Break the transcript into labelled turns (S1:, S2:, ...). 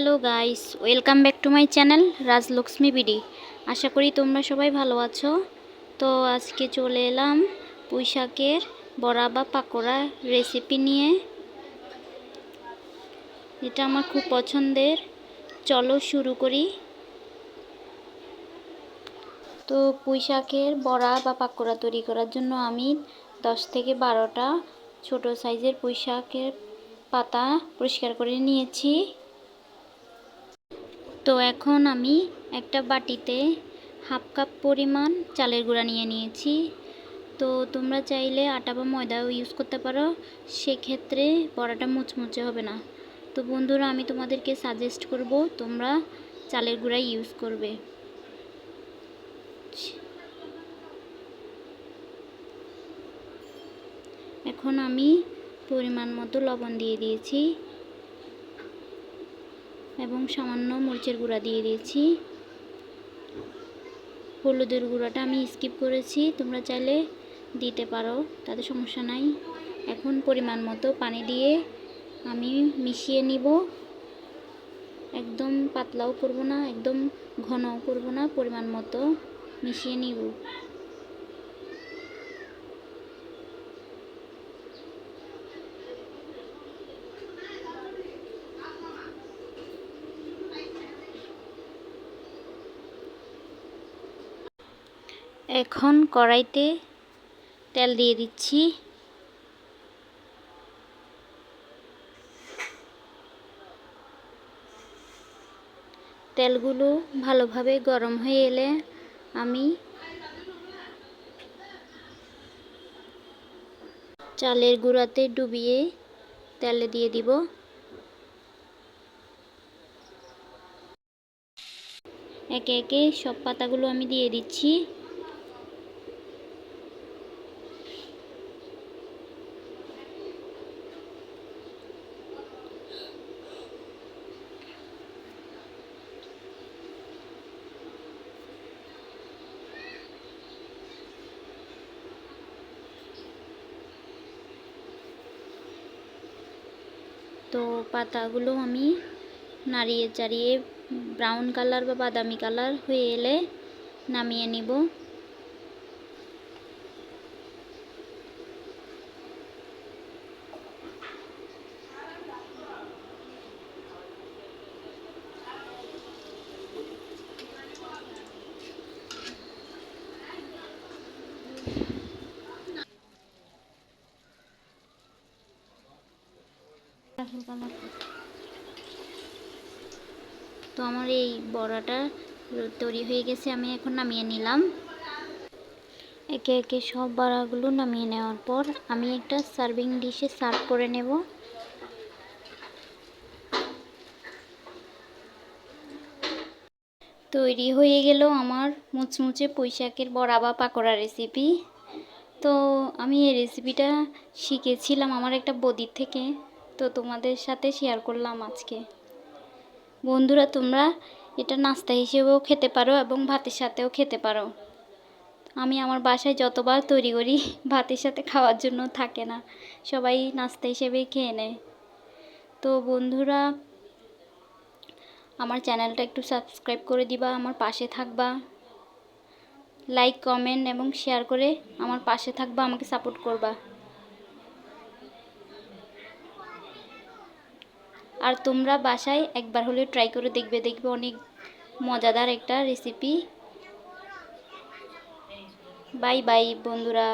S1: Hello guys, welcome back to my channel Rajlakshmi BD. আশা করি তোমরা সবাই ভালো আছো। তো আজকে চলে এলাম পুঁইশাকের বড়া বা পাকোড়া রেসিপি নিয়ে। এটা আমার খুব পছন্দের। চলো শুরু করি। তো পুঁইশাকের বড়া বা পাকোড়া তৈরি করার জন্য আমি 10 থেকে 12টা ছোট সাইজের পুঁইশাকের পাতা পরিষ্কার করে নিয়েছি। তো এখন আমি একটা বাটিতে হাফ কাপ পরিমাণ চালের গুঁড়া নিয়েছি। তো তোমরা চাইলে আটা বা ময়দাও ইউজ করতে পারো, সেক্ষেত্রে বড়াটা মুচমুচে হবে না। তো বন্ধুরা, আমি তোমাদেরকে সাজেস্ট করব তোমরা চালের গুঁড়া ইউজ করবে। এখন আমি পরিমাণ মতো লবণ দিয়ে দিয়েছি এবং সামান্য মরিচের গুঁড়া দিয়ে দিয়েছি। হলুদের গুঁড়াটা আমি স্কিপ করেছি, তোমরা চাইলে দিতে পারো, তাতে সমস্যা নাই। এখন পরিমাণ মতো পানি দিয়ে আমি মিশিয়ে নিব। একদম পাতলাও করব না, একদম ঘনও করব না, পরিমাণ মতো মিশিয়ে নিব। এখন কড়াইতে তেল দিয়ে দিচ্ছি। তেলগুলো ভালোভাবে গরম হয়ে এলে আমি চালের গুঁড়াতে ডুবিয়ে তেলে দিয়ে দিব। একে একে সব পাতাগুলো আমি দিয়ে দিচ্ছি। তো পাতাগুলো আমি নাড়িয়ে চাড়িয়ে ব্রাউন কালার বা বাদামি কালার হয়ে এলে নামিয়ে নিব। তো আমার এই বড়াটা তৈরি হয়ে গেছে, আমি এখন নামিয়ে নিলাম। একে একে সব বড়াগুলো নামিয়ে নেওয়ার পর আমি একটা সার্ভিং ডিশে সার্ভ করে নেব। তৈরি হয়ে গেল আমার মুচমুচে পুঁইশাকের বড়া বা পাকোড়া রেসিপি। তো আমি এই রেসিপিটা শিখেছিলাম আমার একটা বৌদির থেকে, তো তোমাদের সাথে শেয়ার করলাম আজকে। বন্ধুরা, তোমরা এটা নাস্তা হিসেবেও খেতে পারো এবং ভাতের সাথেও খেতে পারো। আমি আমার বাসায় যতবার তৈরি করি ভাতের সাথে খাওয়ার জন্য থাকে না, সবাই নাস্তা হিসেবেই খেয়ে নেয়। তো বন্ধুরা, আমার চ্যানেলটা একটু সাবস্ক্রাইব করে দিবা, আমার পাশে থাকবা, লাইক কমেন্ট এবং শেয়ার করে আমার পাশে থাকবা, আমাকে সাপোর্ট করবা। আর তোমরা বাসায় একবার হলে ট্রাই করে দেখবে অনেক মজাদার একটা রেসিপি। বাই বাই বন্ধুরা।